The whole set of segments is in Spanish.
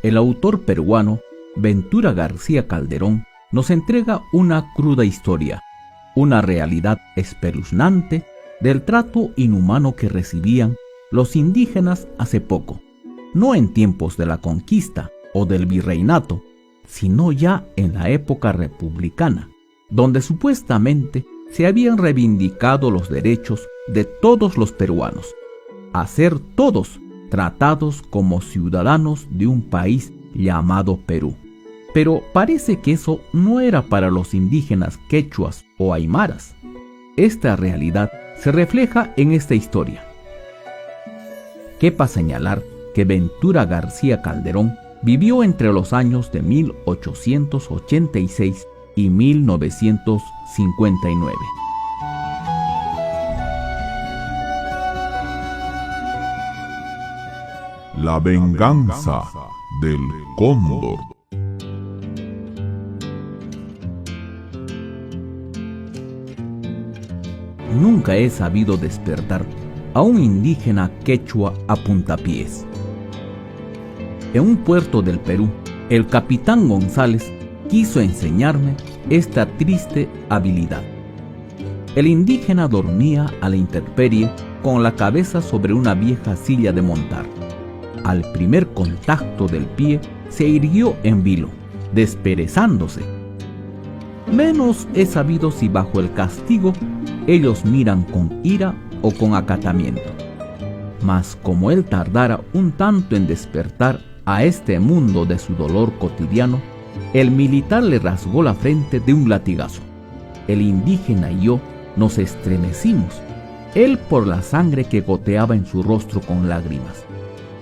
el autor peruano Ventura García Calderón nos entrega una cruda historia, una realidad espeluznante del trato inhumano que recibían los indígenas hace poco, no en tiempos de la conquista o del virreinato, sino ya en la época republicana, donde supuestamente se habían reivindicado los derechos de todos los peruanos, a ser todos tratados como ciudadanos de un país llamado Perú. Pero parece que eso no era para los indígenas quechuas o aymaras. Esta realidad se refleja en esta historia. Quepa señalar que Ventura García Calderón vivió entre los años de 1886 y 1959. La venganza del cóndor. Nunca he sabido despertar a un indígena quechua a puntapiés. En un puerto del Perú, el capitán González quiso enseñarme esta triste habilidad. El indígena dormía a la intemperie con la cabeza sobre una vieja silla de montar. Al primer contacto del pie se irguió en vilo, desperezándose. Menos he sabido si bajo el castigo ellos miran con ira o con acatamiento. Mas como él tardara un tanto en despertar a este mundo de su dolor cotidiano, el militar le rasgó la frente de un latigazo. El indígena y yo nos estremecimos, él por la sangre que goteaba en su rostro con lágrimas,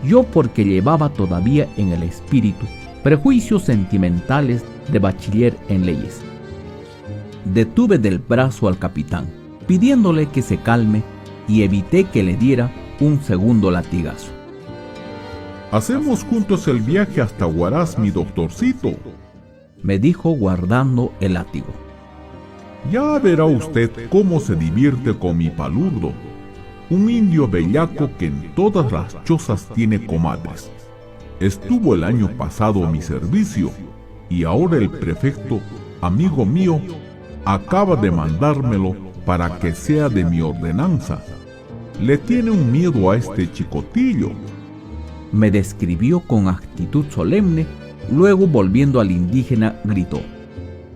yo porque llevaba todavía en el espíritu prejuicios sentimentales de bachiller en leyes. Detuve del brazo al capitán, pidiéndole que se calme, y evité que le diera un segundo latigazo. Hacemos juntos el viaje hasta Huaraz, mi doctorcito, me dijo guardando el látigo. Ya verá usted cómo se divierte con mi palurdo, un indio bellaco que en todas las chozas tiene comadres. Estuvo el año pasado a mi servicio y ahora el prefecto, amigo mío, acaba de mandármelo para que sea de mi ordenanza. Le tiene un miedo a este chicotillo. Me describió con actitud solemne, luego volviendo al indígena gritó: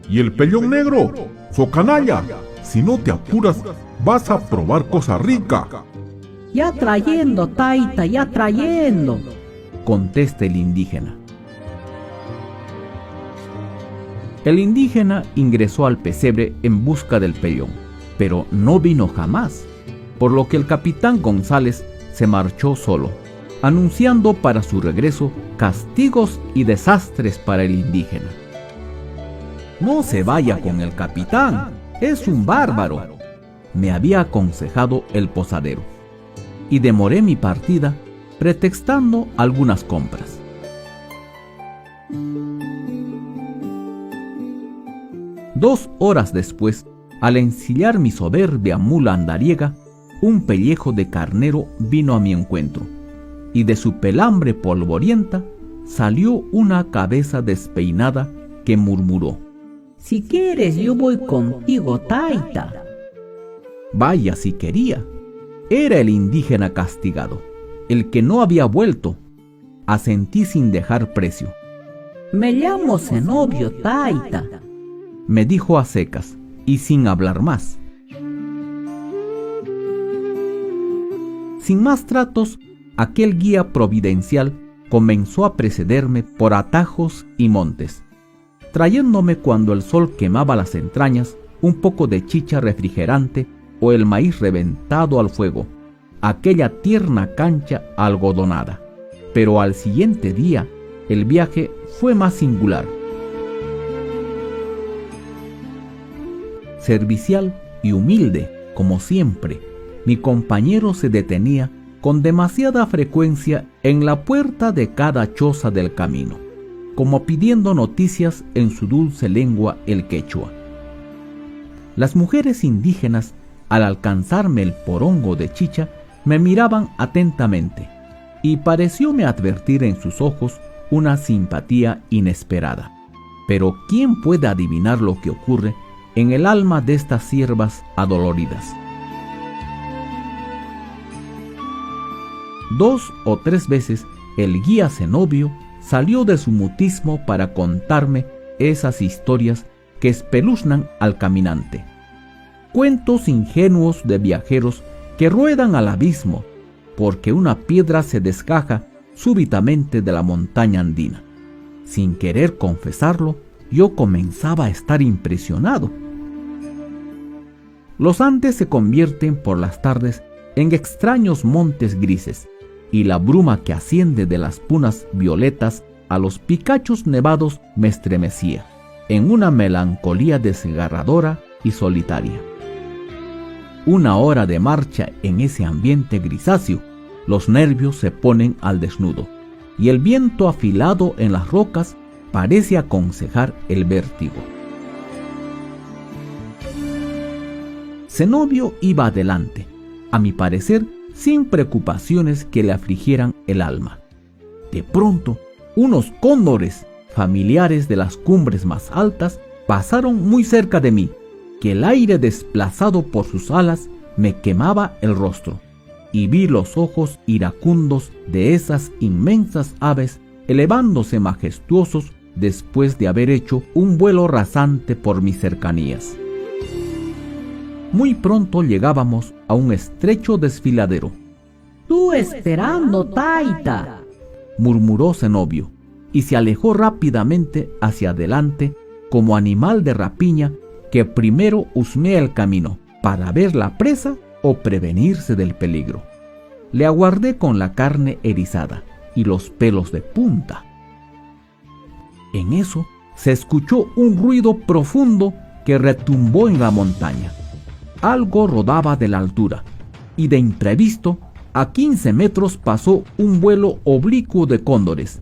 ¿Y el pellón negro? ¡Socanalla! Si no te apuras, vas a probar cosa rica. Ya trayendo, taita, ya trayendo, contesta el indígena. El indígena ingresó al pesebre en busca del pellón, pero no vino jamás, por lo que el capitán González se marchó solo, anunciando para su regreso castigos y desastres para el indígena. No se vaya con el capitán, es un bárbaro, me había aconsejado el posadero, y demoré mi partida pretextando algunas compras. Dos horas después, al ensillar mi soberbia mula andariega, un pellejo de carnero vino a mi encuentro, y de su pelambre polvorienta salió una cabeza despeinada que murmuró: si quieres yo voy contigo, taita. Vaya si quería. Era el indígena castigado, el que no había vuelto. Asentí sin dejar precio. Me llamo Zenobio, taita, me dijo a secas y sin hablar más. Sin más tratos, aquel guía providencial comenzó a precederme por atajos y montes, trayéndome cuando el sol quemaba las entrañas un poco de chicha refrigerante o el maíz reventado al fuego, aquella tierna cancha algodonada. Pero al siguiente día el viaje fue más singular. Servicial y humilde, como siempre, mi compañero se detenía con demasiada frecuencia en la puerta de cada choza del camino, como pidiendo noticias en su dulce lengua el quechua. Las mujeres indígenas, al alcanzarme el porongo de chicha, me miraban atentamente, y parecióme advertir en sus ojos una simpatía inesperada. Pero ¿quién puede adivinar lo que ocurre en el alma de estas siervas adoloridas? 2 o 3 veces el guía Zenobio salió de su mutismo para contarme esas historias que espeluznan al caminante. Cuentos ingenuos de viajeros que ruedan al abismo porque una piedra se desgaja súbitamente de la montaña andina. Sin querer confesarlo, yo comenzaba a estar impresionado. Los Andes se convierten por las tardes en extraños montes grises, y la bruma que asciende de las punas violetas a los picachos nevados me estremecía en una melancolía desgarradora y solitaria. Una hora de marcha en ese ambiente grisáceo, los nervios se ponen al desnudo, y el viento afilado en las rocas parece aconsejar el vértigo. Zenobio iba adelante, a mi parecer, sin preocupaciones que le afligieran el alma. De pronto, unos cóndores, familiares de las cumbres más altas, pasaron muy cerca de mí, que el aire desplazado por sus alas me quemaba el rostro, y vi los ojos iracundos de esas inmensas aves elevándose majestuosos después de haber hecho un vuelo rasante por mis cercanías. Muy pronto llegábamos a un estrecho desfiladero. Tú esperando, Taita, murmuró Zenobio, y se alejó rápidamente hacia adelante como animal de rapiña que primero husmea el camino para ver la presa o prevenirse del peligro. Le aguardé con la carne erizada y los pelos de punta. En eso se escuchó un ruido profundo que retumbó en la montaña. Algo rodaba de la altura, y de imprevisto, a 15 metros pasó un vuelo oblicuo de cóndores.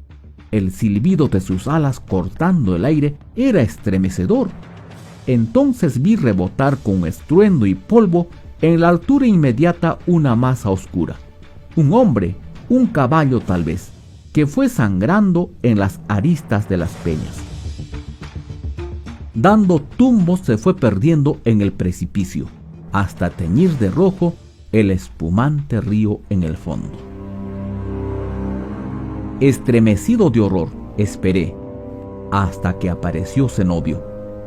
El silbido de sus alas cortando el aire era estremecedor. Entonces vi rebotar con estruendo y polvo en la altura inmediata una masa oscura. Un hombre, un caballo tal vez, que fue sangrando en las aristas de las peñas. Dando tumbos se fue perdiendo en el precipicio, hasta teñir de rojo el espumante río en el fondo. Estremecido de horror, esperé, hasta que apareció Zenobio,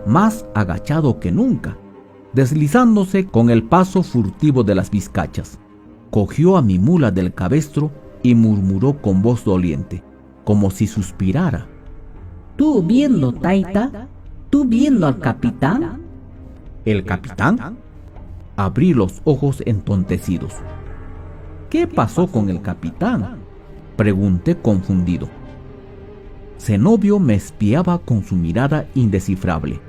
más agachado que nunca, deslizándose con el paso furtivo de las vizcachas. Cogió a mi mula del cabestro y murmuró con voz doliente, como si suspirara. ¿Tú viendo, Taita? ¿Tú viendo al capitán? ¿El capitán? Abrí los ojos entontecidos. ¿Qué pasó con el capitán?, pregunté confundido. Zenobio me espiaba con su mirada indescifrable,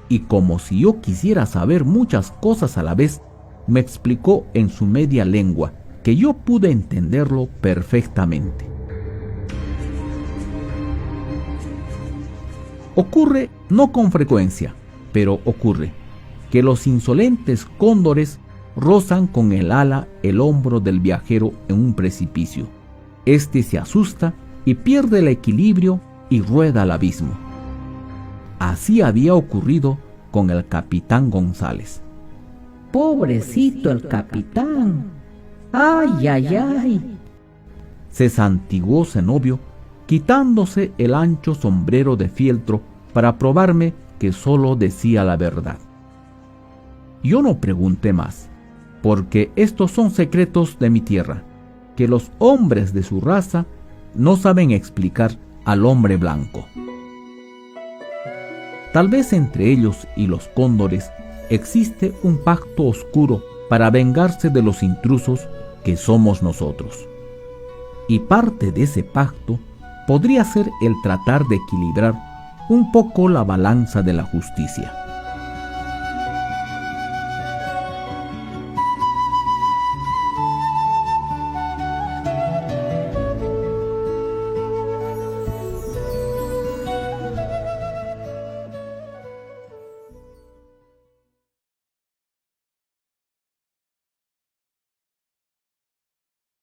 y como si yo quisiera saber muchas cosas a la vez, me explicó en su media lengua que yo pude entenderlo perfectamente. Ocurre, no con frecuencia, pero ocurre, que los insolentes cóndores rozan con el ala el hombro del viajero en un precipicio. Este se asusta y pierde el equilibrio y rueda al abismo. Así había ocurrido con el capitán González. Pobrecito el capitán. Ay, ay, ay. Se santiguó Zenobio, quitándose el ancho sombrero de fieltro para probarme que solo decía la verdad. Yo no pregunté más, porque estos son secretos de mi tierra, que los hombres de su raza no saben explicar al hombre blanco. Tal vez entre ellos y los cóndores existe un pacto oscuro para vengarse de los intrusos que somos nosotros. Y parte de ese pacto podría ser el tratar de equilibrar un poco la balanza de la justicia.